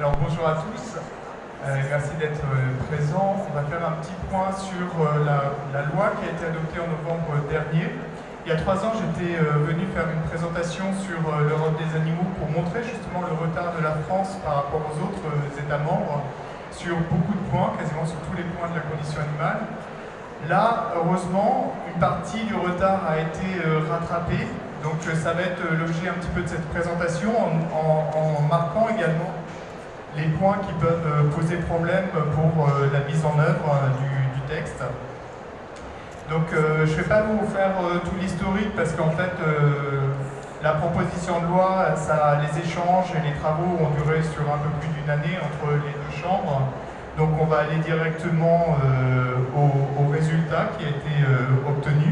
Alors bonjour à tous, merci d'être présents. On va faire un petit point sur la loi qui a été adoptée en novembre dernier. Il y a 3 ans, j'étais venu faire une présentation sur l'Europe des animaux pour montrer justement le retard de la France par rapport aux autres États membres sur beaucoup de points, quasiment sur tous les points de la condition animale. Là, heureusement, une partie du retard a été rattrapée. Donc ça va être l'objet un petit peu de cette présentation en marquant également les points qui peuvent poser problème pour la mise en œuvre du texte. Donc je ne vais pas vous faire tout l'historique parce qu'en fait la proposition de loi, les échanges et les travaux ont duré sur un peu plus d'une année entre les deux chambres. Donc on va aller directement au résultat qui a été obtenu.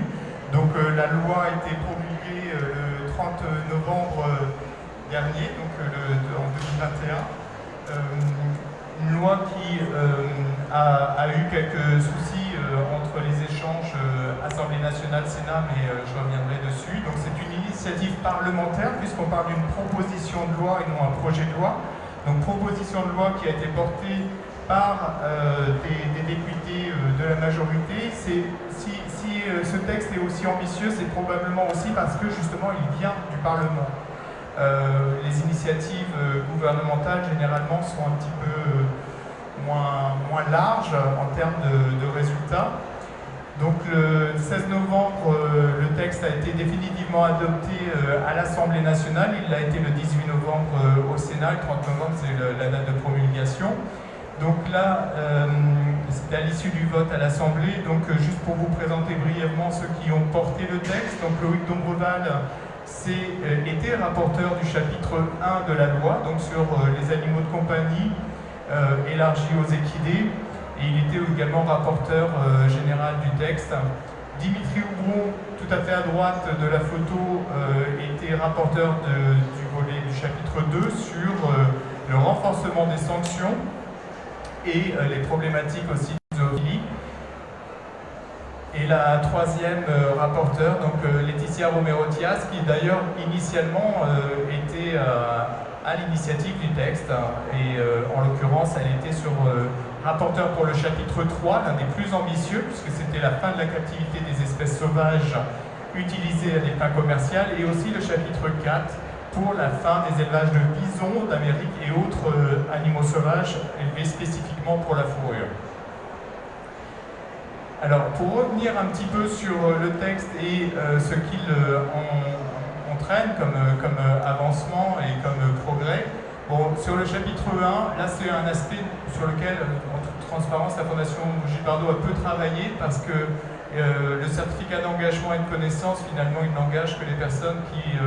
Donc la loi a été promulguée le 30 novembre dernier, donc en 2021. Une loi qui a eu quelques soucis entre les échanges Assemblée nationale, Sénat, mais je reviendrai dessus. Donc c'est une initiative parlementaire puisqu'on parle d'une proposition de loi et non un projet de loi. Donc proposition de loi qui a été portée par des députés de la majorité. Si ce texte est aussi ambitieux, c'est probablement aussi parce que justement il vient du Parlement. Les initiatives gouvernementales généralement sont un petit peu moins larges en termes de résultats. Donc le 16 novembre, le texte a été définitivement adopté à l'Assemblée nationale. Il l'a été le 18 novembre au Sénat. Le 30 novembre, c'est la date de promulgation. Donc là, c'est à l'issue du vote à l'Assemblée. Donc juste pour vous présenter brièvement ceux qui ont porté le texte. Donc Loïc Dombreval était rapporteur du chapitre 1 de la loi, donc sur les animaux de compagnie élargis aux équidés. Et il était également rapporteur général du texte. Dimitri Houbron, tout à fait à droite de la photo, était rapporteur du volet du chapitre 2 sur le renforcement des sanctions et les problématiques aussi de zoophilie. Et la troisième rapporteure, donc Laetitia Romero-Diaz, qui d'ailleurs initialement était à l'initiative du texte, et en l'occurrence elle était sur rapporteur pour le chapitre 3, l'un des plus ambitieux, puisque c'était la fin de la captivité des espèces sauvages utilisées à des fins commerciales, et aussi le chapitre 4 pour la fin des élevages de bisons d'Amérique et autres animaux sauvages élevés spécifiquement pour la fourrure. Alors, pour revenir un petit peu sur le texte et ce qu'il entraîne comme avancement et comme progrès, bon, sur le chapitre 1, là c'est un aspect sur lequel, en toute transparence, la Fondation Gilles Bardot a peu travaillé parce que le certificat d'engagement et de connaissance, finalement, il n'engage que les personnes qui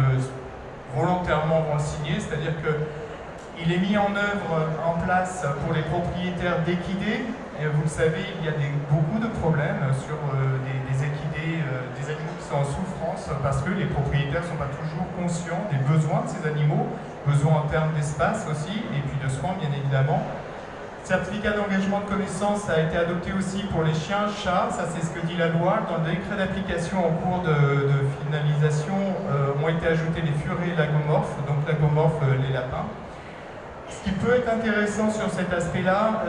volontairement vont le signer, c'est-à-dire qu'il est mis en œuvre en place pour les propriétaires d'équidés. Et vous le savez, il y a beaucoup de problèmes sur des équidés, des animaux qui sont en souffrance parce que les propriétaires ne sont pas toujours conscients des besoins de ces animaux, besoins en termes d'espace aussi, et puis de soins bien évidemment. Certificat d'engagement de connaissance a été adopté aussi pour les chiens, chats, ça c'est ce que dit la loi. Dans le décret d'application en cours de finalisation ont été ajoutés les furets et lagomorphes, donc lagomorphes les lapins. Ce qui peut être intéressant sur cet aspect-là,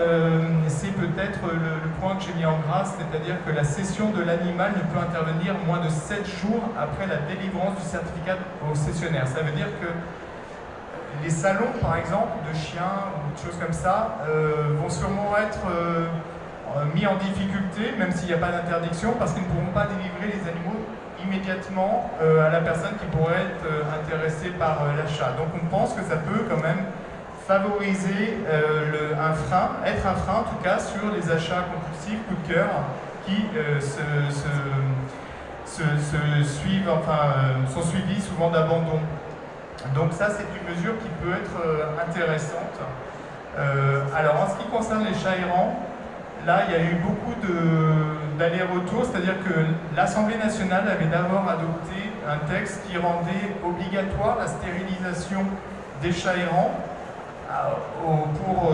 c'est peut-être le point que j'ai mis en grâce, c'est-à-dire que la cession de l'animal ne peut intervenir moins de 7 jours après la délivrance du certificat au cessionnaire. Ça veut dire que les salons, par exemple, de chiens ou de choses comme ça, vont sûrement être mis en difficulté, même s'il n'y a pas d'interdiction, parce qu'ils ne pourront pas délivrer les animaux immédiatement à la personne qui pourrait être intéressée par l'achat. Donc on pense que ça peut quand même favoriser être un frein en tout cas sur les achats compulsifs, coup de cœur, qui sont suivis souvent d'abandon. Donc ça, c'est une mesure qui peut être intéressante. Alors en ce qui concerne les chats errants, là il y a eu beaucoup d'allers-retours, c'est-à-dire que l'Assemblée nationale avait d'abord adopté un texte qui rendait obligatoire la stérilisation des chats errants pour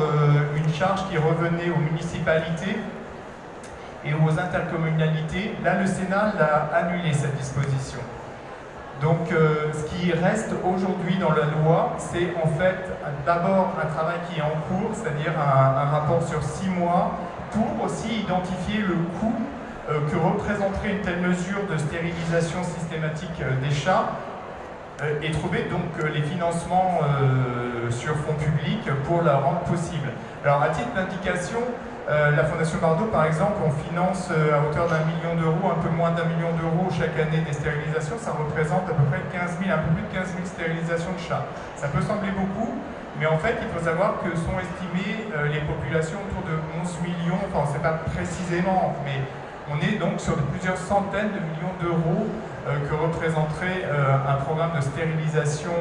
une charge qui revenait aux municipalités et aux intercommunalités. Là, le Sénat l'a annulé, cette disposition. Donc ce qui reste aujourd'hui dans la loi, c'est en fait d'abord un travail qui est en cours, c'est-à-dire un rapport sur 6 mois, pour aussi identifier le coût que représenterait une telle mesure de stérilisation systématique des chats et trouver donc les financements sur fonds publics pour la rendre possible. Alors à titre d'indication, la Fondation Bardot, par exemple, on finance à hauteur d'1 million d'euros, un peu moins d'1 million d'euros chaque année des stérilisations. Ça représente à peu près 15 000, un peu plus de 15 000 stérilisations de chats. Ça peut sembler beaucoup, mais en fait, il faut savoir que sont estimées les populations autour de 11 millions, enfin, on ne sait pas précisément, mais on est donc sur plusieurs centaines de millions d'euros que représenterait un programme de stérilisation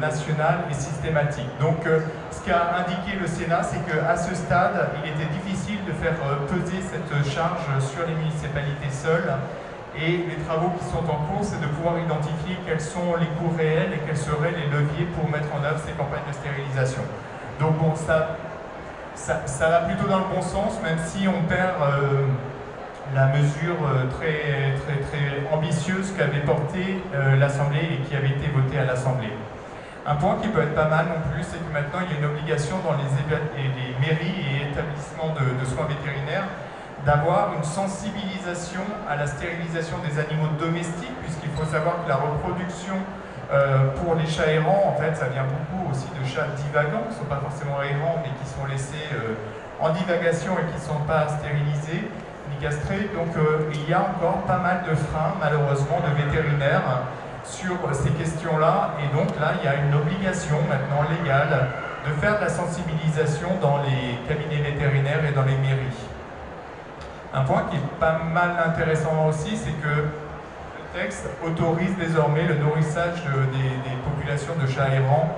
nationale et systématique. Donc ce qu'a indiqué le Sénat, c'est qu'à ce stade, il était difficile de faire peser cette charge sur les municipalités seules. Et les travaux qui sont en cours, c'est de pouvoir identifier quels sont les coûts réels et quels seraient les leviers pour mettre en œuvre ces campagnes de stérilisation. Donc bon, ça va plutôt dans le bon sens, même si on perd la mesure très ambitieuse qu'avait portée l'Assemblée et qui avait été votée à l'Assemblée. Un point qui peut être pas mal non plus, c'est que maintenant il y a une obligation dans les mairies et établissements de soins vétérinaires d'avoir une sensibilisation à la stérilisation des animaux domestiques, puisqu'il faut savoir que la reproduction pour les chats errants, en fait, ça vient beaucoup aussi de chats divagants, qui ne sont pas forcément errants, mais qui sont laissés en divagation et qui ne sont pas stérilisés ni castrés. Donc il y a encore pas mal de freins, malheureusement, de vétérinaires sur ces questions-là. Et donc là, il y a une obligation maintenant légale de faire de la sensibilisation dans les cabinets vétérinaires et dans les mairies. Un point qui est pas mal intéressant aussi, c'est que le texte autorise désormais le nourrissage des populations de chats errants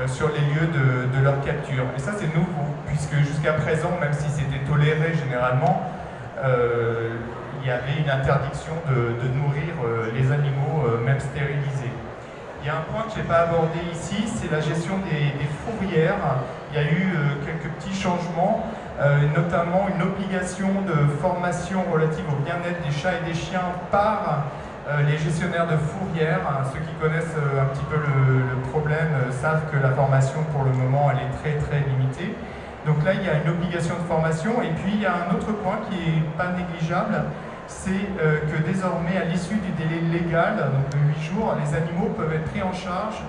sur les lieux de leur capture. Et ça, c'est nouveau, puisque jusqu'à présent, même si c'était toléré généralement, il y avait une interdiction de nourrir les animaux, même stérilisés. Il y a un point que je n'ai pas abordé ici, c'est la gestion des fourrières. Il y a eu quelques petits changements, notamment une obligation de formation relative au bien-être des chats et des chiens par les gestionnaires de fourrières. Ceux qui connaissent un petit peu le problème savent que la formation, pour le moment, elle est très limitée. Donc là, il y a une obligation de formation. Et puis, il y a un autre point qui n'est pas négligeable, c'est que désormais, à l'issue du délai légal, donc de 8 jours, les animaux peuvent être pris en charge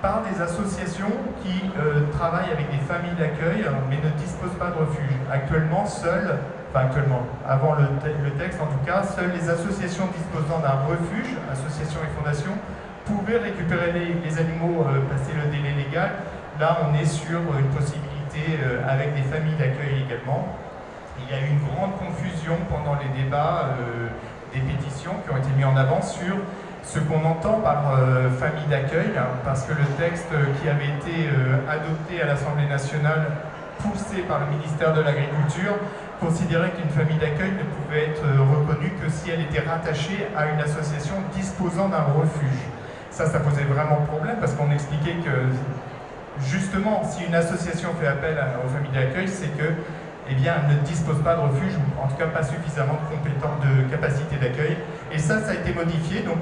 par des associations qui travaillent avec des familles d'accueil, mais ne disposent pas de refuge. Actuellement, avant le texte en tout cas, seules les associations disposant d'un refuge, associations et fondations, pouvaient récupérer les animaux passé le délai légal. Là, on est sur une possibilité avec des familles d'accueil également. Il y a eu une grande confusion pendant les débats des pétitions qui ont été mis en avant sur ce qu'on entend par famille d'accueil, parce que le texte qui avait été adopté à l'Assemblée nationale, poussé par le ministère de l'Agriculture, considérait qu'une famille d'accueil ne pouvait être reconnue que si elle était rattachée à une association disposant d'un refuge. Ça posait vraiment problème, parce qu'on expliquait que, justement, si une association fait appel aux familles d'accueil, c'est que eh bien, elle ne dispose pas de refuge, ou en tout cas pas suffisamment de capacité d'accueil. Et ça a été modifié, donc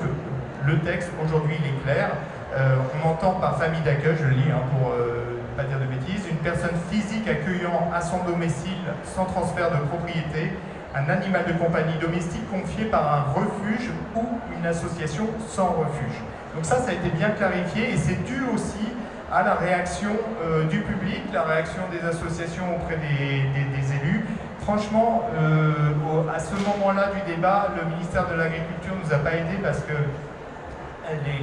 le texte aujourd'hui il est clair. On entend par famille d'accueil, je le lis pour ne pas dire de bêtises, une personne physique accueillant à son domicile, sans transfert de propriété, un animal de compagnie domestique confié par un refuge ou une association sans refuge. Donc ça a été bien clarifié, et c'est dû aussi à la réaction du public, la réaction des associations auprès des élus. Franchement, à ce moment-là du débat, le ministère de l'Agriculture ne nous a pas aidés, parce que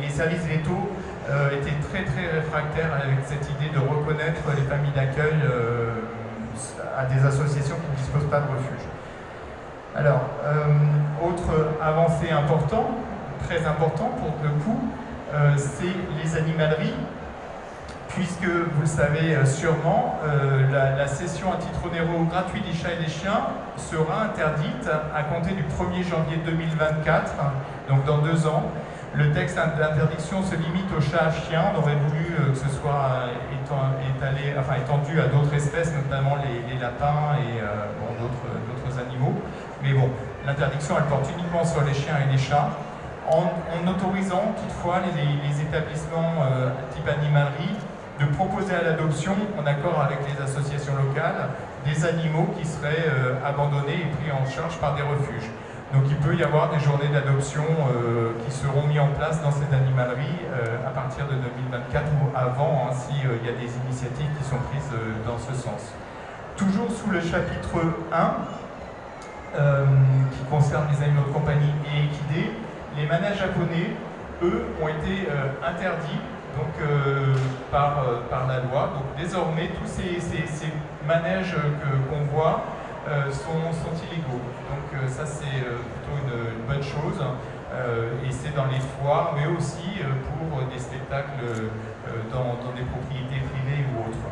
les services vétos étaient très réfractaires avec cette idée de reconnaître les familles d'accueil à des associations qui ne disposent pas de refuge. Alors, autre avancée très important pour le coup, c'est les animaleries. Puisque, vous le savez sûrement, la cession à titre onéreux gratuit des chats et des chiens sera interdite à compter du 1er janvier 2024, donc dans 2 ans. Le texte d'interdiction se limite aux chats et chiens. On aurait voulu que ce soit étendu à d'autres espèces, notamment les lapins et d'autres animaux. Mais bon, l'interdiction, elle porte uniquement sur les chiens et les chats. en autorisant toutefois les établissements type animalerie de proposer à l'adoption, en accord avec les associations locales, des animaux qui seraient abandonnés et pris en charge par des refuges. Donc il peut y avoir des journées d'adoption qui seront mises en place dans ces animaleries à partir de 2024 ou avant, hein, s'il y a des initiatives qui sont prises dans ce sens. Toujours sous le chapitre 1, qui concerne les animaux de compagnie et équidés, les manèges japonais, eux, ont été interdits donc, par la loi. Donc désormais, tous ces manèges qu'on voit sont illégaux. Donc ça, c'est plutôt une bonne chose. Et c'est dans les foires, mais aussi pour des spectacles dans des propriétés privées ou autres.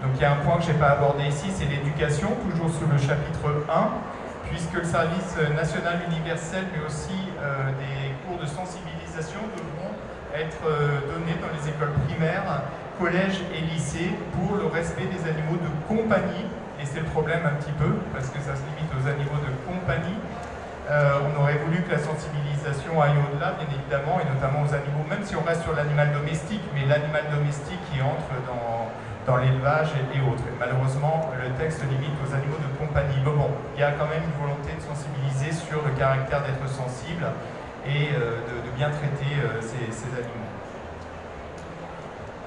Donc il y a un point que je n'ai pas abordé ici, c'est l'éducation, toujours sous le chapitre 1, puisque le service national universel, mais aussi des cours de sensibilisation devront être donnés dans les écoles primaires, collèges et lycées pour le respect des animaux de compagnie. Et c'est le problème un petit peu, parce que ça se limite aux animaux de compagnie. On aurait voulu que la sensibilisation aille au-delà, bien évidemment, et notamment aux animaux, même si on reste sur l'animal domestique, mais l'animal domestique qui entre dans l'élevage et autres. Et malheureusement, le texte limite aux animaux de compagnie. Mais bon, il y a quand même une volonté de sensibiliser sur le caractère d'être sensible et de bien traiter ces animaux.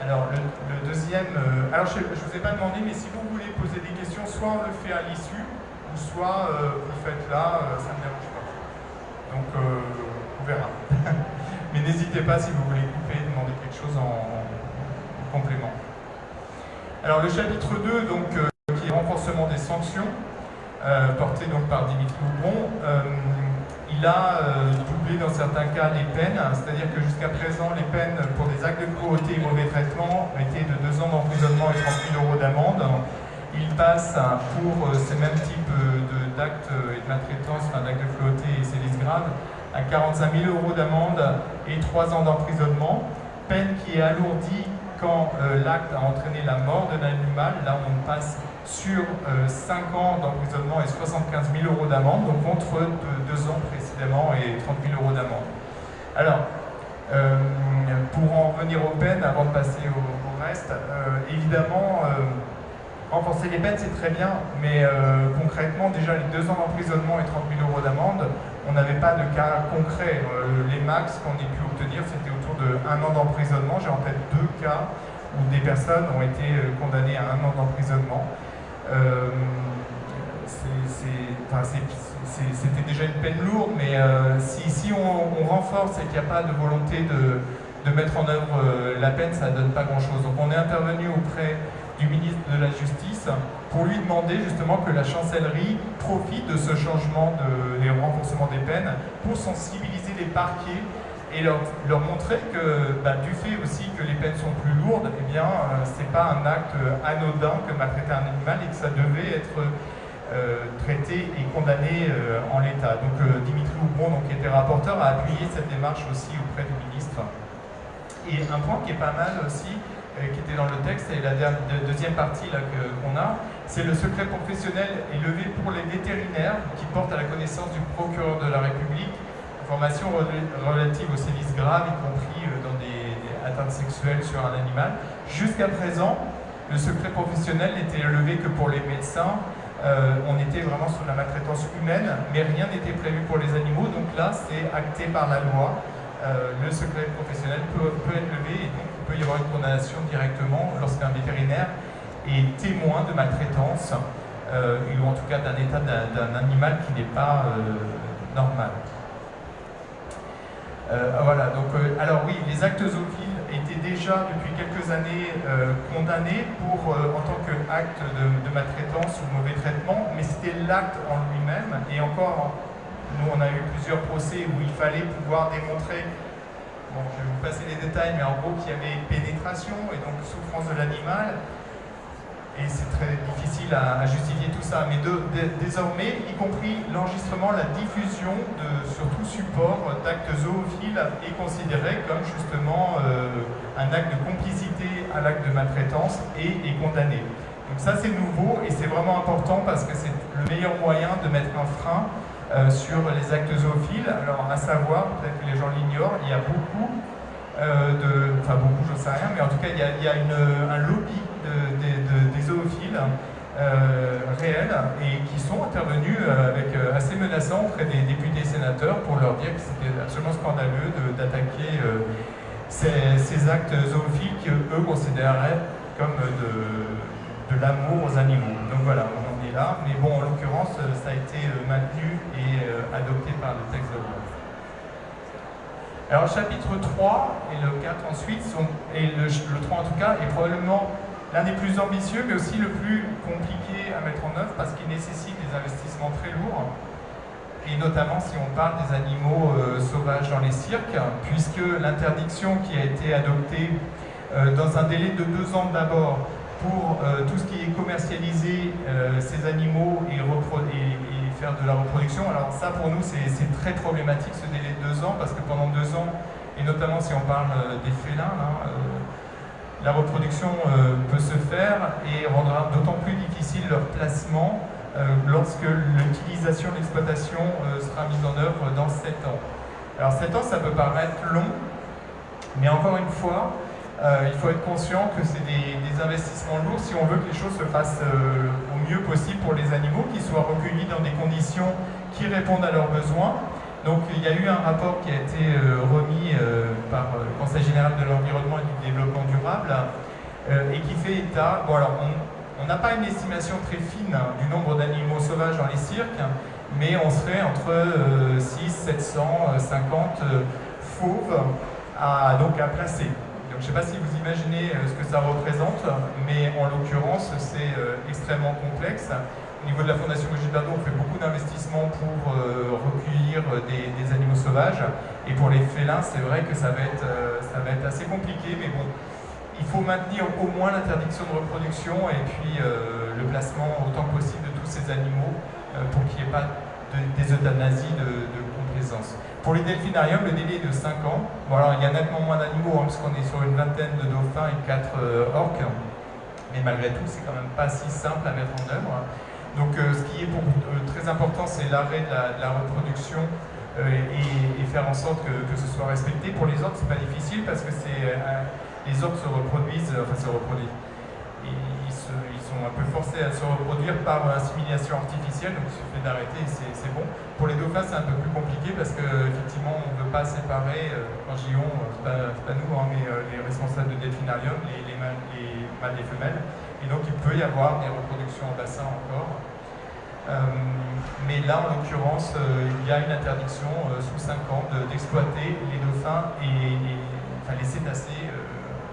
Alors, le deuxième... alors, je ne vous ai pas demandé, mais si vous voulez poser des questions, soit on le fait à l'issue, ou soit vous le faites là, ça ne me dérange pas. Donc, on verra. Mais n'hésitez pas si vous voulez couper, demander quelque chose en complément. Alors le chapitre 2, donc, qui est le renforcement des sanctions, porté donc par Dimitri Houbron, il a doublé dans certains cas les peines, c'est-à-dire que jusqu'à présent les peines pour des actes de cruauté et mauvais traitement étaient de 2 ans d'emprisonnement et 30 000 € d'amende. Il passe pour ces mêmes types d'actes et de maltraitance, enfin d'actes de cruauté et sévices graves, à 45 000 € d'amende et 3 ans d'emprisonnement, peine qui est alourdie quand l'acte a entraîné la mort de l'animal. Là on passe sur 5 ans d'emprisonnement et 75 000 € d'amende, donc contre 2 ans précédemment et 30 000 € d'amende. Alors, pour en revenir aux peines, avant de passer au reste, évidemment, renforcer les peines c'est très bien, mais concrètement, déjà les 2 ans d'emprisonnement et 30 000 € d'amende, on n'avait pas de cas concret. Les max qu'on ait pu obtenir, c'était autour de 1 an d'emprisonnement. J'ai en tête 2 cas où des personnes ont été condamnées à 1 an d'emprisonnement. C'était déjà une peine lourde, mais si on renforce et qu'il n'y a pas de volonté de mettre en œuvre la peine, ça ne donne pas grand-chose. Donc on est intervenu auprès du ministre de la Justice pour lui demander justement que la chancellerie profite de ce changement et renforcement des peines pour sensibiliser les parquets et leur montrer que du fait aussi que les peines sont plus lourdes, eh bien c'est pas un acte anodin que maltraiter un animal et que ça devait être traité et condamné en l'état. Donc Dimitri Houbron, qui était rapporteur, a appuyé cette démarche aussi auprès du ministre. Et un point qui est pas mal aussi, qui était dans le texte, et la deuxième partie qu'on a, c'est le secret professionnel est levé pour les vétérinaires qui portent à la connaissance du procureur de la République informations relatives aux sévices graves, y compris dans des atteintes sexuelles sur un animal. Jusqu'à présent, le secret professionnel n'était levé que pour les médecins. On était vraiment sur la maltraitance humaine, mais rien n'était prévu pour les animaux. Donc là, c'est acté par la loi. Le secret professionnel peut être levé et donc il peut y avoir une condamnation directement lorsqu'un vétérinaire est témoin de maltraitance ou en tout cas d'un état d'un animal qui n'est pas normal. Voilà, donc alors oui, les actes zoophiles étaient déjà depuis quelques années condamnés en tant qu'acte de maltraitance ou mauvais traitement, mais c'était l'acte en lui-même, et encore, nous on a eu plusieurs procès où il fallait pouvoir démontrer, bon je vais vous passer les détails, mais en gros qu'il y avait pénétration et donc souffrance de l'animal, et c'est très difficile à justifier tout ça, mais désormais, y compris l'enregistrement, la diffusion sur tout support d'actes zoophiles est considéré comme justement un acte de complicité à l'acte de maltraitance et est condamné. Donc ça c'est nouveau et c'est vraiment important parce que c'est le meilleur moyen de mettre un frein sur les actes zoophiles. Alors à savoir, peut-être que les gens l'ignorent, il y a beaucoup beaucoup, j'en sais rien, mais en tout cas il y a un lobby des zoophiles réels et qui sont intervenus avec assez menaçants auprès des députés et sénateurs pour leur dire que c'était absolument scandaleux d'attaquer ces actes zoophiles qu'eux considéraient comme de l'amour aux animaux. Donc voilà, on en est là, mais bon, en l'occurrence, ça a été maintenu et adopté par le texte de loi. Alors, chapitre 3 et le 4 ensuite, et le 3 en tout cas, est probablement l'un des plus ambitieux, mais aussi le plus compliqué à mettre en œuvre parce qu'il nécessite des investissements très lourds, et notamment si on parle des animaux sauvages dans les cirques, puisque l'interdiction qui a été adoptée dans un délai de 2 ans d'abord pour tout ce qui est commercialiser ces animaux et faire de la reproduction. Alors ça pour nous c'est très problématique ce délai de 2 ans parce que pendant 2 ans, et notamment si on parle des félins, la reproduction peut se faire et rendra d'autant plus difficile leur placement lorsque l'utilisation, l'exploitation sera mise en œuvre dans 7 ans. Alors 7 ans ça peut paraître long, mais encore une fois, il faut être conscient que c'est des investissements lourds si on veut que les choses se fassent au mieux possible pour les animaux, qu'ils soient recueillis dans des conditions qui répondent à leurs besoins. Donc il y a eu un rapport qui a été remis par le Conseil général de l'environnement et du développement durable et qui fait état, bon alors on n'a pas une estimation très fine du nombre d'animaux sauvages dans les cirques, mais on serait entre 6, 750 fauves à placer. Donc, je ne sais pas si vous imaginez ce que ça représente, mais en l'occurrence, c'est extrêmement complexe. Au niveau de la Fondation Brigitte Bardot, on fait beaucoup d'investissements pour recueillir des animaux sauvages. Et pour les félins, c'est vrai que ça va être assez compliqué, mais bon, il faut maintenir au moins l'interdiction de reproduction et puis le placement autant que possible de tous ces animaux pour qu'il n'y ait pas des euthanasies de complaisance. Pour les delphinariums, le délai est de 5 ans. Bon, alors il y a nettement moins d'animaux, puisqu'on est sur une vingtaine de dauphins et 4 orques. Mais malgré tout, c'est quand même pas si simple à mettre en œuvre. Donc ce qui est très important, c'est l'arrêt de la reproduction et faire en sorte que ce soit respecté. Pour les orques, c'est pas difficile parce que les orques se reproduisent. Ils sont un peu forcés à se reproduire par assimilation artificielle, donc il suffit d'arrêter et c'est bon. Pour les dauphins, c'est un peu plus compliqué parce qu'effectivement, on ne veut pas séparer, quand j'y on, c'est pas nous, mais les responsables de delphinarium, les mâles et femelles. Et donc, il peut y avoir des reproductions en bassin encore. Mais là, en l'occurrence, il y a une interdiction sous 5 ans d'exploiter les dauphins et les cétacés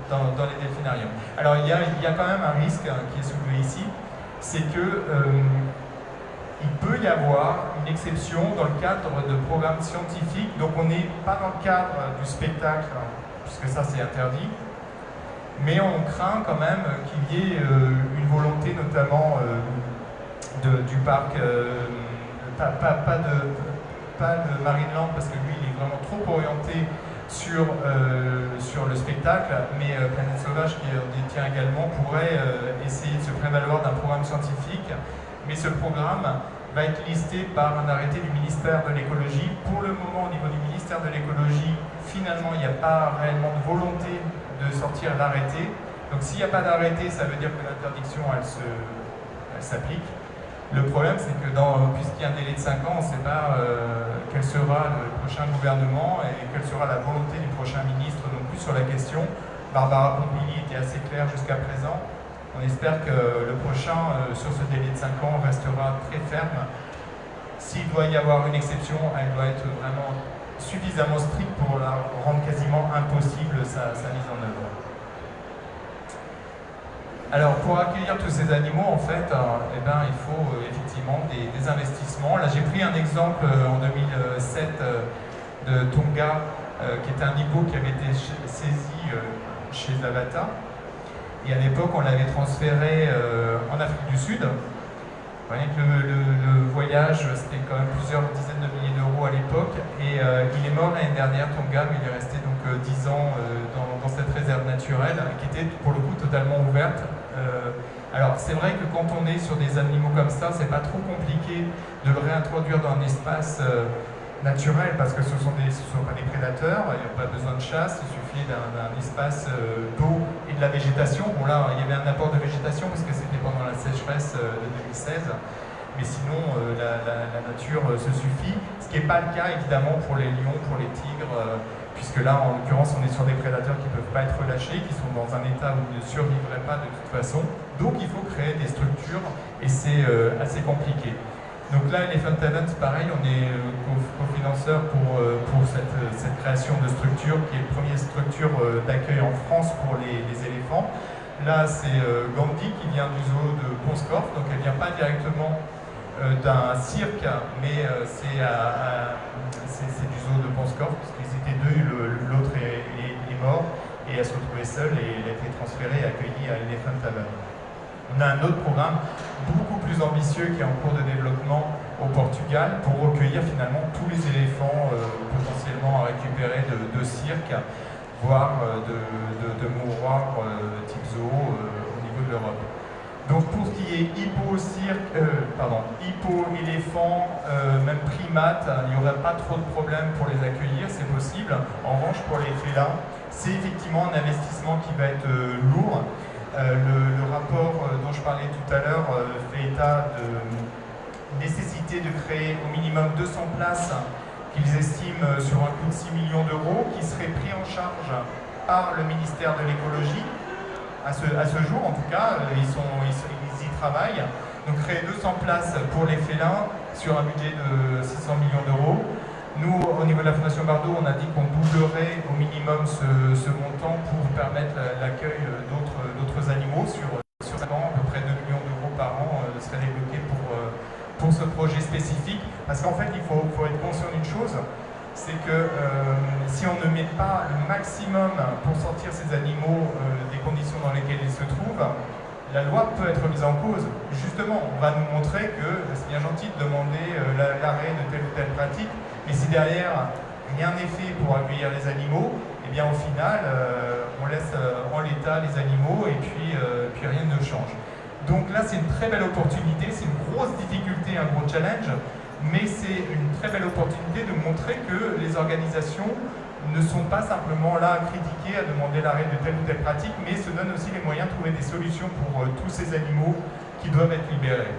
dans les delphinariums. Alors il y a quand même un risque qui est soulevé ici, c'est que il peut y avoir une exception dans le cadre de programmes scientifiques, donc on n'est pas dans le cadre du spectacle, puisque ça c'est interdit, mais on craint quand même qu'il y ait une volonté notamment du parc, pas de Marineland, parce que lui il est vraiment trop orienté sur le spectacle, mais Planète Sauvage, qui en détient également, pourrait essayer de se prévaloir d'un programme scientifique, mais ce programme va être listé par un arrêté du ministère de l'écologie. Pour le moment, au niveau du ministère de l'écologie, finalement, il n'y a pas réellement de volonté de sortir l'arrêté. Donc s'il n'y a pas d'arrêté, ça veut dire que l'interdiction, elle s'applique. Le problème, c'est que puisqu'il y a un délai de 5 ans, on ne sait pas quel sera le prochain gouvernement et quelle sera la volonté du prochain ministre non plus sur la question. Barbara Pompili était assez claire jusqu'à présent. On espère que le prochain, sur ce délai de 5 ans, restera très ferme. S'il doit y avoir une exception, elle doit être vraiment suffisamment stricte pour la rendre quasiment impossible sa mise en œuvre. Alors, pour accueillir tous ces animaux, en fait, il faut effectivement des investissements. Là, j'ai pris un exemple en 2007 de Tonga, qui était un hippo qui avait été saisi chez Avata. Et à l'époque, on l'avait transféré en Afrique du Sud. Vous voyez que le voyage, c'était quand même plusieurs dizaines de milliers d'euros à l'époque. Et il est mort l'année dernière, Tonga, mais il est resté donc 10 ans dans cette réserve naturelle, qui était pour le coup totalement ouverte. Alors c'est vrai que quand on est sur des animaux comme ça, c'est pas trop compliqué de le réintroduire dans un espace naturel parce que ce sont pas des prédateurs, il n'y a pas besoin de chasse, il suffit d'un espace d'eau et de la végétation. Bon là, il y avait un apport de végétation parce que c'était pendant la sécheresse de 2016, mais sinon la nature se suffit, ce qui n'est pas le cas évidemment pour les lions, pour les tigres, puisque là en l'occurrence on est sur des prédateurs qui ne peuvent pas être relâchés, qui sont dans un état où ils ne survivraient pas de toute façon, donc il faut créer des structures et c'est assez compliqué. Donc là, Elephant Haven, pareil, on est cofinanceur pour cette création de structure qui est la première structure d'accueil en France pour les éléphants. Là, c'est Gandhi qui vient du zoo de Pont-Scorff, donc elle ne vient pas directement d'un cirque, mais c'est du zoo de Pont-Scorff, parce qu'ils étaient deux, l'autre est mort, et elle se retrouvait seule, et elle a été transférée et accueillie à Elephant Haven. On a un autre programme beaucoup plus ambitieux qui est en cours de développement au Portugal pour recueillir finalement tous les éléphants potentiellement à récupérer de cirque, voire de mouroirs type zoo au niveau de l'Europe. Donc pour ce qui est hippo, éléphant, même primates, il n'y aurait pas trop de problèmes pour les accueillir, c'est possible. En revanche, pour les félins, c'est effectivement un investissement qui va être lourd. Le rapport dont je parlais tout à l'heure fait état de nécessité de créer au minimum 200 places qu'ils estiment sur un coût de 6 millions d'euros, qui seraient pris en charge par le ministère de l'écologie. À ce jour, en tout cas, ils y travaillent. Donc créer 200 places pour les félins sur un budget de 600 millions d'euros. Nous, au niveau de la Fondation Bardot, on a dit qu'on doublerait au minimum ce montant pour permettre l'accueil d'autres animaux. Sur 5 ans, à peu près 2 millions d'euros par an seraient débloqués pour ce projet spécifique. Parce qu'en fait, il faut être conscient d'une chose, c'est que si on ne met pas le maximum pour sortir ces animaux des conditions dans lesquelles ils se trouvent, la loi peut être mise en cause. Justement, on va nous montrer que c'est bien gentil de demander l'arrêt de telle ou telle pratique, mais si derrière rien n'est fait pour accueillir les animaux, eh bien au final, on laisse en l'état les animaux et puis rien ne change. Donc là, c'est une très belle opportunité, c'est une grosse difficulté, un gros challenge, mais c'est une très belle opportunité de montrer que les organisations ne sont pas simplement là à critiquer, à demander l'arrêt de telle ou telle pratique, mais se donnent aussi les moyens de trouver des solutions pour tous ces animaux qui doivent être libérés.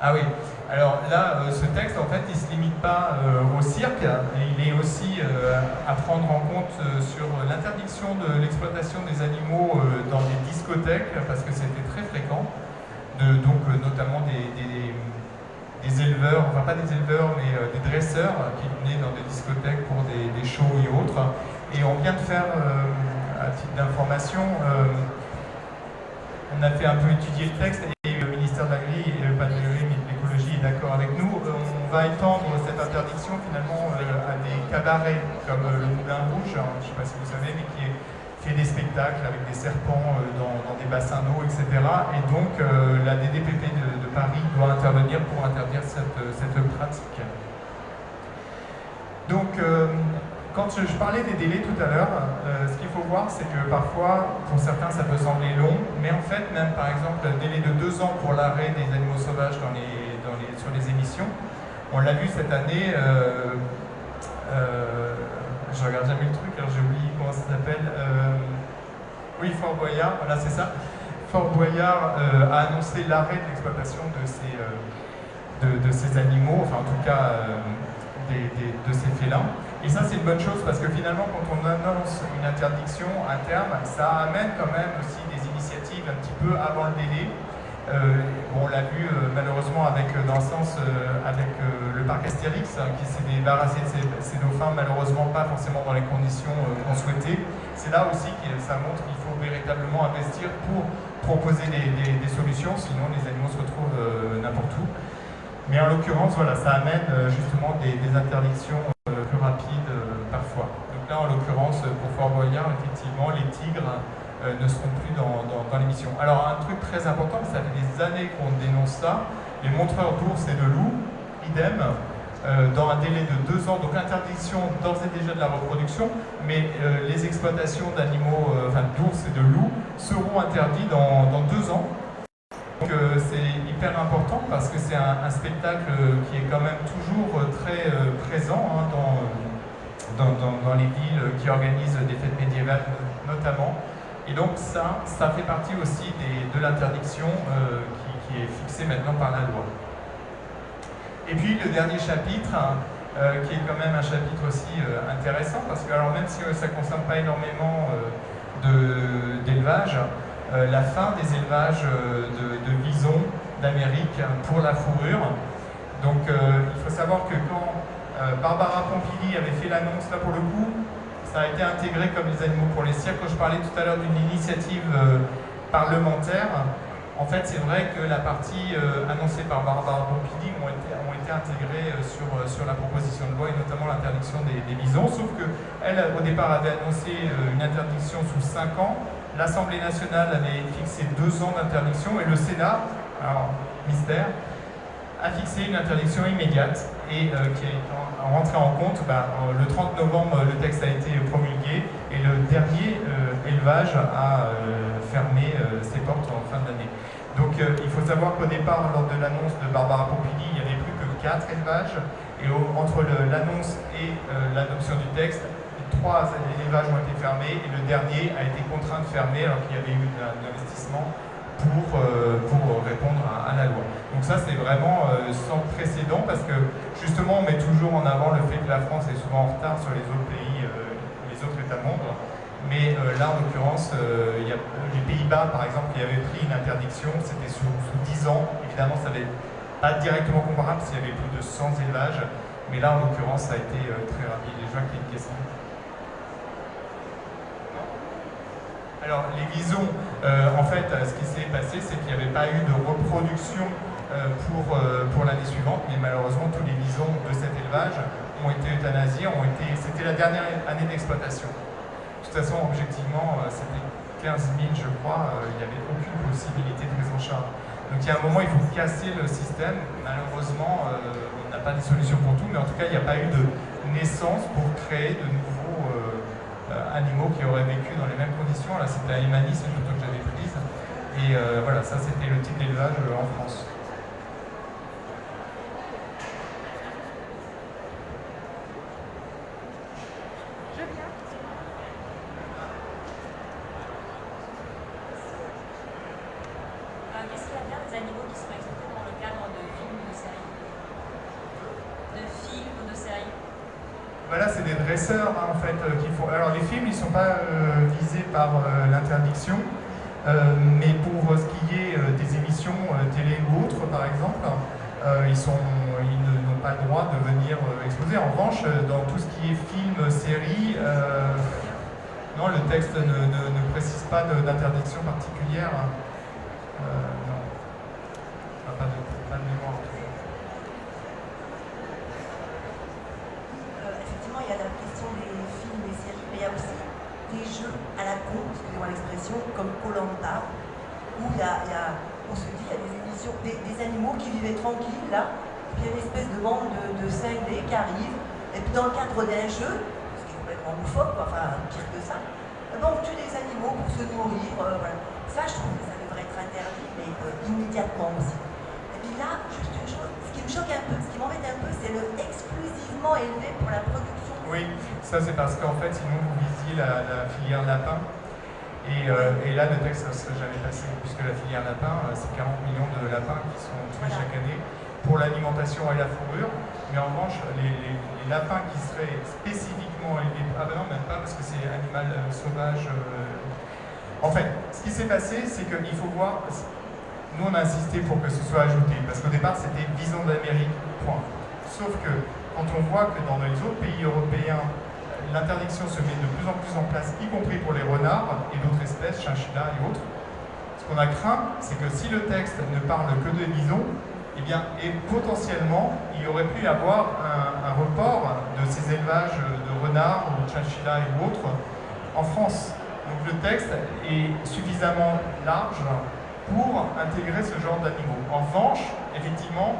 Ah oui, alors là, ce texte, en fait, il ne se limite pas au cirque, il est aussi à prendre en compte sur l'interdiction de l'exploitation des animaux dans des discothèques, parce que c'était très fréquent, donc notamment des éleveurs, enfin pas des éleveurs, mais des dresseurs qui venaient dans des discothèques pour des shows et autres. Et on vient de faire, à titre d'information, on a fait un peu étudier le texte et le ministère de l'écologie est d'accord avec nous. On va étendre cette interdiction finalement à des cabarets comme le Moulin Rouge, je ne sais pas si vous savez, mais qui fait des spectacles avec des serpents dans des bassins d'eau, etc. Et donc la DDPP de Paris doit intervenir pour interdire cette pratique. Donc quand je parlais des délais tout à l'heure, ce qu'il faut voir, c'est que parfois, pour certains, ça peut sembler long, mais en fait, même par exemple, le délai de 2 ans pour l'arrêt des animaux sauvages sur les émissions, on l'a vu cette année, je regarde jamais le truc, alors j'ai oublié comment ça s'appelle, oui, Fort Boyard, voilà, c'est ça. Fort Boyard a annoncé l'arrêt de l'exploitation de ces animaux, enfin en tout cas de ces félins. Et ça, c'est une bonne chose parce que finalement, quand on annonce une interdiction à terme, ça amène quand même aussi des initiatives un petit peu avant le délai. On l'a vu malheureusement dans le sens avec le parc Astérix qui s'est débarrassé de ces dauphins, malheureusement pas forcément dans les conditions qu'on souhaitait. C'est là aussi que ça montre qu'il faut véritablement investir pour proposer des solutions, sinon les animaux se retrouvent n'importe où. Mais en l'occurrence, voilà, ça amène justement des interdictions plus rapides parfois. Donc là, en l'occurrence, pour Fort Boyard, effectivement, les tigres ne seront plus dans l'émission. Alors, un truc très important, ça fait des années qu'on dénonce ça, les montreurs d'ours et de loups, idem. dans un délai de 2 ans, donc interdiction d'ores et déjà de la reproduction, mais les exploitations d'animaux, d'ours et de loups, seront interdites dans 2 ans. Donc c'est hyper important parce que c'est un spectacle qui est quand même toujours très présent dans les villes qui organisent des fêtes médiévales notamment. Et donc ça fait partie aussi de l'interdiction qui est fixée maintenant par la loi. Et puis le dernier chapitre, qui est quand même un chapitre aussi intéressant, parce que alors même si ça ne concerne pas énormément d'élevage, la fin des élevages de visons d'Amérique pour la fourrure. Donc il faut savoir que quand Barbara Pompili avait fait l'annonce, là pour le coup, ça a été intégré comme les animaux pour les cirques. Quand je parlais tout à l'heure d'une initiative parlementaire, en fait c'est vrai que la partie annoncée par Barbara Pompili ont été intégrées sur la proposition de loi et notamment l'interdiction des visons, sauf qu'elle au départ avait annoncé une interdiction sous 5 ans. L'Assemblée nationale avait fixé 2 ans d'interdiction et le Sénat, alors mystère, a fixé une interdiction immédiate et qui est rentrée en compte. Le 30 novembre, le texte a été promulgué et le dernier élevage a fermé ses portes en fin d'année. Donc il faut savoir qu'au départ, lors de l'annonce de Barbara Pompili, il n'y avait plus que 4 élevages et entre l'annonce et l'adoption du texte, 3 élevages ont été fermés et le dernier a été contraint de fermer alors qu'il y avait eu un investissement pour répondre à la loi. Donc ça c'est vraiment sans précédent parce que justement on met toujours en avant le fait que la France est souvent en retard sur les autres pays, les autres États membres. Mais là en l'occurrence, il y a les Pays-Bas par exemple qui avaient pris une interdiction, c'était sous 10 ans. Évidemment ça n'avait pas directement comparable s'il y avait plus de 100 élevages, mais là en l'occurrence ça a été très rapide. Et je vois qu'il y a une question. Alors les visons, en fait, ce qui s'est passé, c'est qu'il n'y avait pas eu de reproduction pour l'année suivante, mais malheureusement tous les visons de cet élevage ont été euthanasiés, c'était la dernière année d'exploitation. De toute façon, objectivement, c'était 15 000, je crois, il n'y avait aucune possibilité de prise en charge. Donc il y a un moment, il faut casser le système. Malheureusement, on n'a pas de solution pour tout, mais en tout cas, il n'y a pas eu de naissance pour créer de nouveaux animaux qui auraient vécu dans les mêmes conditions. Là, c'était à Emani, c'est une photo que j'avais prise. Et voilà, ça c'était le type d'élevage en France. Je viens. Qu'est-ce qu'il y a bien des animaux qui sont exploités dans le cadre de films ou de séries? De films ou de séries? Voilà, c'est des dresseurs en fait qui font. Alors les films, ils ne sont pas visés par l'interdiction, mais pour ce qui est des émissions télé ou autres, par exemple, ils n'ont pas le droit de venir exposer. En revanche, dans tout ce qui est film, série, non, le texte ne précise pas d'interdiction particulière. Non, pas de mémoire. Effectivement, il y a la question des films, des séries, mais il y a aussi des jeux à la con, excusez-moi l'expression, comme Koh-Lanta, où on se dit, il y a des émissions, des animaux qui vivaient tranquilles, là, puis il y a une espèce de bande de cinglés qui arrivent, et puis dans le cadre d'un jeu, ce qui est complètement loufoque, enfin pire que ça, on tue des animaux pour se nourrir, voilà. Ça, je trouve que ça devrait être interdit, mais immédiatement aussi. Et puis là, juste une chose, ce qui me choque un peu, ce qui m'embête un peu, c'est le exclusivement élevé pour la production. Oui, ça c'est parce qu'en fait, sinon vous visiez la filière lapin. Et là, le texte ne serait jamais passé, puisque la filière lapin, c'est 40 millions de lapins qui sont tués chaque année pour l'alimentation et la fourrure. Mais en revanche, les lapins qui seraient spécifiquement élevés, ah ben non, même pas, parce que c'est animal sauvage. En fait, ce qui s'est passé, c'est qu'il faut voir, nous on a insisté pour que ce soit ajouté, parce qu'au départ c'était bison d'Amérique, point. Sauf que quand on voit que dans les autres pays européens, l'interdiction se met de plus en plus en place, y compris pour les renards et d'autres espèces, chinchillas et autres, ce qu'on a craint, c'est que si le texte ne parle que de bisons, eh bien, et potentiellement, il y aurait pu y avoir un report de ces élevages de renards ou de chinchillas et autres en France. Donc le texte est suffisamment large pour intégrer ce genre d'animaux. En revanche, effectivement,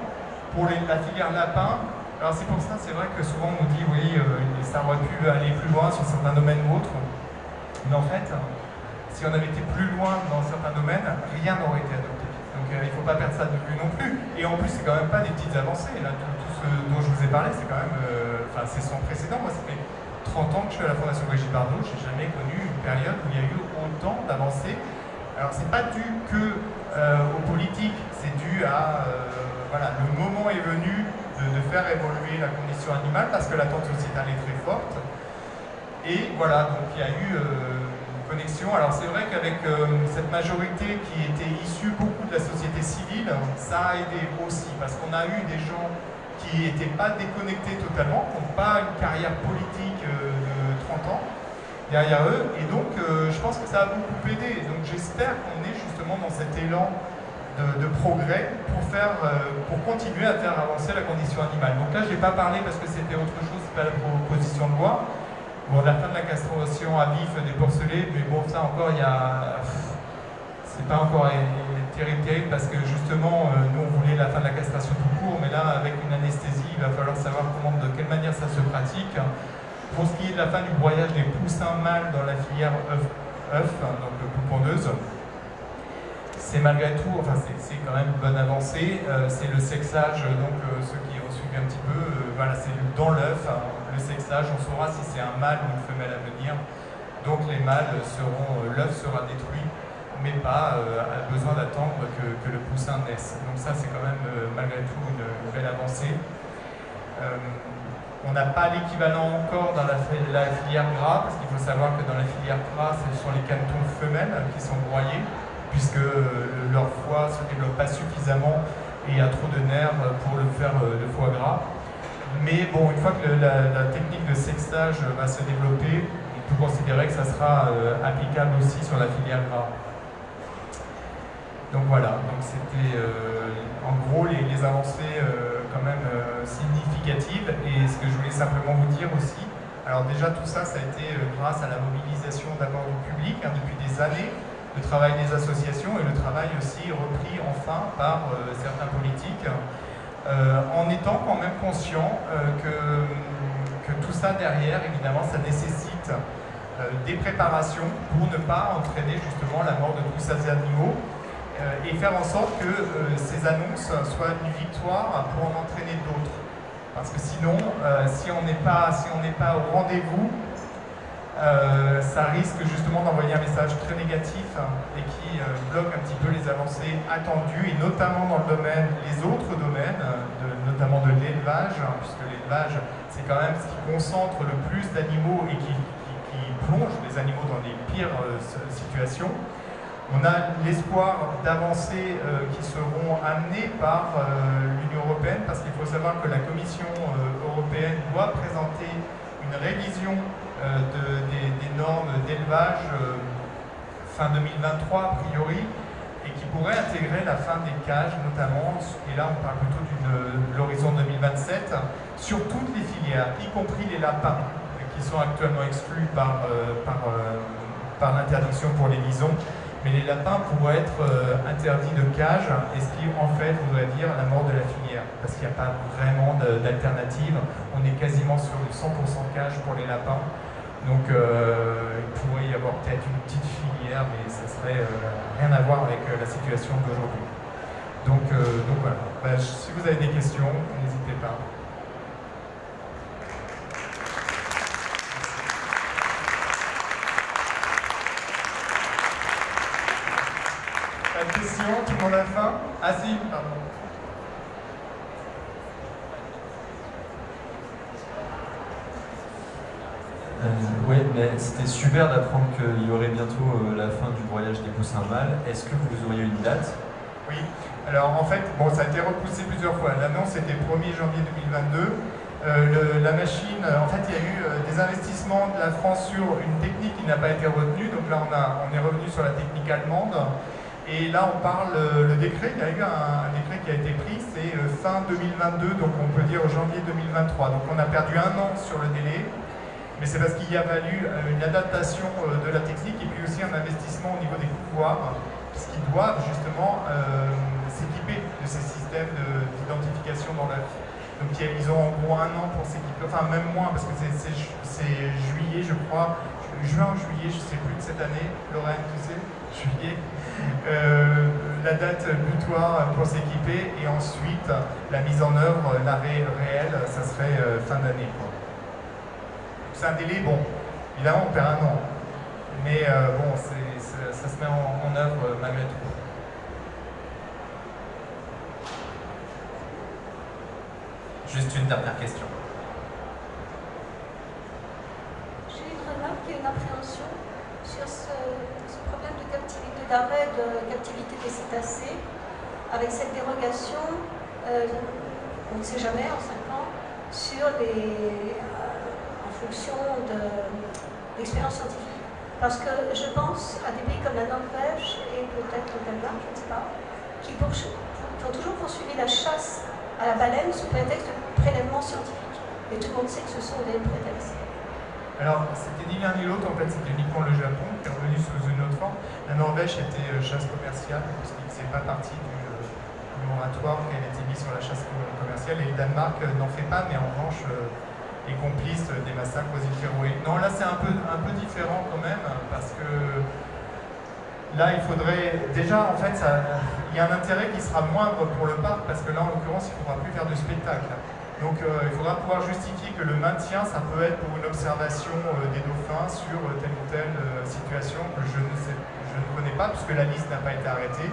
pour la filière lapin, Alors c'est pour ça, c'est vrai que souvent on nous dit oui, ça aurait pu aller plus loin sur certains domaines ou autres. Mais en fait, si on avait été plus loin dans certains domaines, rien n'aurait été adopté. Donc il ne faut pas perdre ça de vue non plus. Et en plus, c'est quand même pas des petites avancées. Là, tout ce dont je vous ai parlé, c'est quand même, c'est sans précédent. Moi, ça fait 30 ans que je suis à la Fondation Brigitte Bardot. Je n'ai jamais connu une période où il y a eu autant d'avancées. Alors c'est pas dû que aux politiques, c'est dû à le moment est venu de faire évoluer la condition animale parce que l'attente sociétale est très forte. Et voilà, donc il y a eu une connexion. Alors c'est vrai qu'avec cette majorité qui était issue beaucoup de la société civile, ça a aidé aussi parce qu'on a eu des gens qui n'étaient pas déconnectés totalement, qui n'ont pas une carrière politique de 30 ans derrière eux, et donc je pense que ça a beaucoup aidé. Donc j'espère qu'on est justement dans cet élan de progrès pour continuer à faire avancer la condition animale. Donc là, je n'ai pas parlé parce que c'était autre chose, c'est pas la proposition de loi. Bon, la fin de la castration à vif des porcelets, mais bon, ça encore, c'est pas encore terrible parce que justement, nous on voulait la fin de la castration tout court, mais là, avec une anesthésie, il va falloir savoir de quelle manière ça se pratique. Pour ce qui est de la fin du broyage des poussins mâles dans la filière œuf, donc pouponneuse, c'est malgré tout, c'est quand même une bonne avancée. C'est le sexage, donc ceux qui ont suivi un petit peu, c'est dans l'œuf, le sexage, on saura si c'est un mâle ou une femelle à venir. Donc les mâles l'œuf sera détruit, mais pas besoin d'attendre que le poussin naisse. Donc ça, c'est quand même malgré tout une belle avancée. On n'a pas l'équivalent encore dans la filière gras, parce qu'il faut savoir que dans la filière gras, ce sont les canetons femelles qui sont broyés, puisque leur foie ne se développe pas suffisamment et il y a trop de nerfs pour le faire le foie gras. Mais bon, une fois que la technique de sextage va se développer, on peut considérer que ça sera applicable aussi sur la filière gras. Donc voilà, donc c'était en gros les avancées quand même significatives. Et ce que je voulais simplement vous dire aussi, alors déjà tout ça, ça a été grâce à la mobilisation d'abord du public depuis des années, le travail des associations et le travail aussi repris enfin par certains politiques, en étant quand même conscient que tout ça derrière, évidemment, ça nécessite des préparations pour ne pas entraîner justement la mort de tous ces animaux. Et faire en sorte que ces annonces soient une victoire pour en entraîner d'autres. Parce que sinon, si on n'est pas au rendez-vous, ça risque justement d'envoyer un message très négatif et qui bloque un petit peu les avancées attendues, et notamment dans les autres domaines, notamment de l'élevage, puisque l'élevage, c'est quand même ce qui concentre le plus d'animaux et qui plonge les animaux dans les pires situations. On a l'espoir d'avancées qui seront amenées par l'Union européenne, parce qu'il faut savoir que la Commission européenne doit présenter une révision des normes d'élevage fin 2023 a priori, et qui pourrait intégrer la fin des cages notamment, et là on parle plutôt de l'horizon 2027, sur toutes les filières, y compris les lapins, qui sont actuellement exclus par l'interdiction pour les visons. Mais les lapins pourraient être interdits de cage, et ce qui en fait voudrait dire la mort de la filière, parce qu'il n'y a pas vraiment d'alternative. On est quasiment sur une 100% cage pour les lapins, donc il pourrait y avoir peut-être une petite filière, mais ça serait rien à voir avec la situation d'aujourd'hui. Donc voilà, si vous avez des questions, n'hésitez pas. Pas de questions? Tout le monde a faim? Ah si, pardon. Oui, mais c'était super d'apprendre qu'il y aurait bientôt la fin du broyage des poussins mâles. Est-ce que vous auriez une date? Oui, alors en fait, ça a été repoussé plusieurs fois. L'annonce était 1er janvier 2022. La machine, en fait, il y a eu des investissements de la France sur une technique qui n'a pas été retenue. Donc là, on est revenu sur la technique allemande. Et là, on parle, le décret, il y a eu un décret qui a été pris, c'est fin 2022, donc on peut dire janvier 2023. Donc on a perdu un an sur le délai, mais c'est parce qu'il y a fallu une adaptation de la technique et puis aussi un investissement au niveau des couvoirs, puisqu'ils doivent justement s'équiper de ces systèmes d'identification dans l'œuf. Donc ils ont en gros 1 an pour s'équiper, enfin même moins parce que c'est juillet je crois, juin ou juillet, je sais plus de cette année, Lorraine tu sais, juillet, la date butoir pour s'équiper et ensuite la mise en œuvre, l'arrêt réel, ça serait fin d'année. C'est un délai, bon, évidemment on perd 1 an, mais bon, ça se met en œuvre malgré tout. Juste une dernière question. J'ai une remarque et une appréhension sur ce problème de captivité, d'arrêt de captivité des cétacés, avec cette dérogation, on ne sait jamais, en 5 ans, en fonction d'expériences scientifiques. Parce que je pense à des pays comme la Norvège et peut-être le Danemark, je ne sais pas, qui ont toujours poursuivi la chasse à la baleine sous prétexte de prélèvement scientifique. Et tout le monde sait que ce sont des prétextes. Alors, c'était ni l'un ni l'autre, en fait, c'était uniquement le Japon qui est revenu sous une autre forme. La Norvège était chasse commerciale, parce qu'il ne faisait pas partie du moratoire qui avait été mis sur la chasse commerciale, et le Danemark n'en fait pas, mais en revanche est complice des massacres aux îles Féroé. Non, là c'est un peu différent quand même, parce que là, il faudrait... Déjà, en fait, il y a un intérêt qui sera moindre pour le parc, parce que là, en l'occurrence, il ne faudra plus faire de spectacle. Donc, il faudra pouvoir justifier que le maintien, ça peut être pour une observation des dauphins sur telle ou telle situation que je ne connais pas, puisque la liste n'a pas été arrêtée.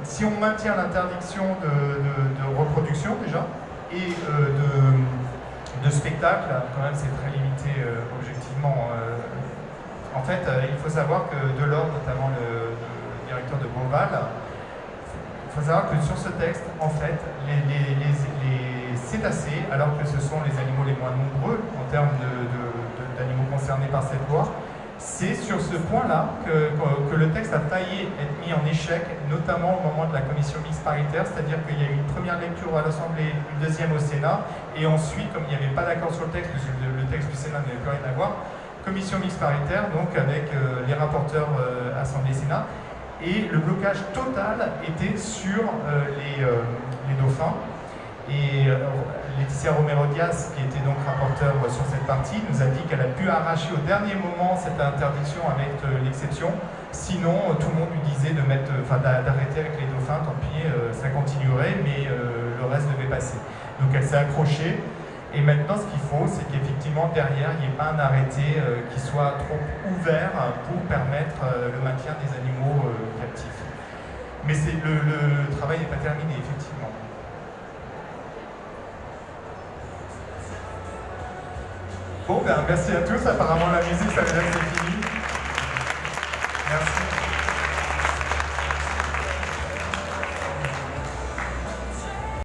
Si on maintient l'interdiction de reproduction, déjà, et de spectacle, quand même, c'est très limité objectivement. En fait, il faut savoir que Delors, notamment le directeur de Beauval, il faut savoir que sur ce texte, en fait, les cétacés, alors que ce sont les animaux les moins nombreux en termes d'animaux concernés par cette loi, c'est sur ce point-là que le texte a failli être mis en échec, notamment au moment de la commission mixte paritaire, c'est-à-dire qu'il y a eu une première lecture à l'Assemblée, une deuxième au Sénat, et ensuite, comme il n'y avait pas d'accord sur le texte, puisque le texte du Sénat n'avait plus rien à voir, commission mixte paritaire, donc avec les rapporteurs Assemblée-Sénat, et le blocage total était sur les dauphins. Et Laetitia Romero-Diaz, qui était donc rapporteure sur cette partie, nous a dit qu'elle a pu arracher au dernier moment cette interdiction avec l'exception. Sinon, tout le monde lui disait d'arrêter avec les dauphins, tant pis, ça continuerait, mais le reste devait passer. Donc elle s'est accrochée. Et maintenant, ce qu'il faut, c'est qu'effectivement, derrière, il n'y ait pas un arrêté qui soit trop ouvert pour permettre le maintien des animaux captifs. Mais le travail n'est pas terminé, effectivement. Bon, ben, merci à tous. Apparemment, la musique, ça veut dire que c'est fini. Merci.